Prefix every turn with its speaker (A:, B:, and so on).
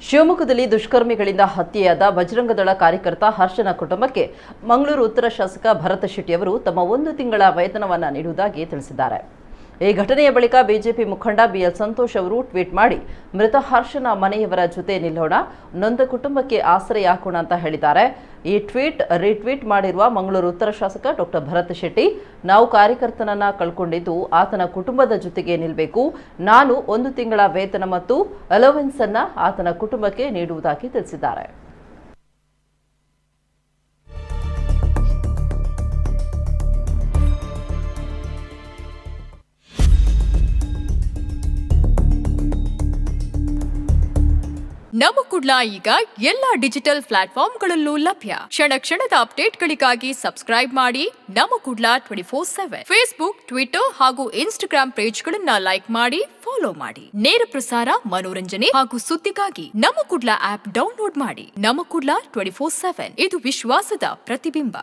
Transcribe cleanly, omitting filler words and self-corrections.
A: ಶಿವಮೊಗ್ಗದಲ್ಲಿ ದುಷ್ಕರ್ಮಿಗಳಿಂದ ಹತ್ಯೆಯಾದ ಬಜರಂಗದಳ ಕಾರ್ಯಕರ್ತ ಹರ್ಷನ ಕುಟುಂಬಕ್ಕೆ ಮಂಗಳೂರು ಉತ್ತರ ಶಾಸಕ ಭರತ್ ಶೆಟ್ಟಿ ಅವರು ತಮ್ಮ 1 ತಿಂಗಳ ವೇತನವನ್ನು ನೀಡುವುದಾಗಿ ತಿಳಿಸಿದ್ದಾರೆ. ಈ ಘಟನೆಯ ಬಳಿಕ ಬಿಜೆಪಿ ಮುಖಂಡ ಬಿಎಲ್ ಸಂತೋಷ್ ಅವರು ಟ್ವೀಟ್ ಮಾಡಿ ಮೃತ ಹರ್ಷನ ಮನೆಯವರ ಜೊತೆ ನಿಲ್ಲೋಣ, ನೊಂದ ಕುಟುಂಬಕ್ಕೆ ಆಶ್ರಯ ಹಾಕೋಣ ಅಂತ ಹೇಳಿದ್ದಾರೆ. ಈ ಟ್ವೀಟ್ ರೀಟ್ವೀಟ್ ಮಾಡಿರುವ ಮಂಗಳೂರು ಉತ್ತರ ಶಾಸಕ ಡಾಕ್ಟರ್ ಭರತ್ ಶೆಟ್ಟಿ, ನಾವು ಕಾರ್ಯಕರ್ತನನ್ನ ಕಳ್ಕೊಂಡಿದ್ದು ಆತನ ಕುಟುಂಬದ ಜೊತೆಗೆ ನಿಲ್ಲಬೇಕು. ನಾನು 1 ತಿಂಗಳ ವೇತನ ಮತ್ತು ಅಲೋವೆನ್ಸ್ ಅನ್ನ ಆತನ ಕುಟುಂಬಕ್ಕೆ ನೀಡುವುದಾಗಿ ತಿಳಿಸಿದ್ದಾರೆ.
B: ನಮ್ಮ ಕುಡ್ಲ ಈಗ ಎಲ್ಲ ಡಿಜಿಟಲ್ ಪ್ಲಾಟ್ಫಾರ್ಮ್ಗಳಲ್ಲೂ ಲಭ್ಯ. ಕ್ಷಣ ಕ್ಷಣದ ಅಪ್ಡೇಟ್ಗಳಿಗಾಗಿ ಸಬ್ಸ್ಕ್ರೈಬ್ ಮಾಡಿ ನಮ್ಮ ಕುಡ್ಲ 24/7. ಫೇಸ್ಬುಕ್, ಟ್ವಿಟರ್ ಹಾಗೂ ಇನ್ಸ್ಟಾಗ್ರಾಂ ಪೇಜ್ಗಳನ್ನ ಲೈಕ್ ಮಾಡಿ, ಫಾಲೋ ಮಾಡಿ. ನೇರ ಪ್ರಸಾರ, ಮನೋರಂಜನೆ ಹಾಗೂ ಸುದ್ದಿಗಾಗಿ ನಮ್ಮ ಕುಡ್ಲ ಆಪ್ ಡೌನ್ಲೋಡ್ ಮಾಡಿ. ನಮ್ಮ ಕುಡ್ಲ 24/7 ಇದು ವಿಶ್ವಾಸದ ಪ್ರತಿಬಿಂಬ.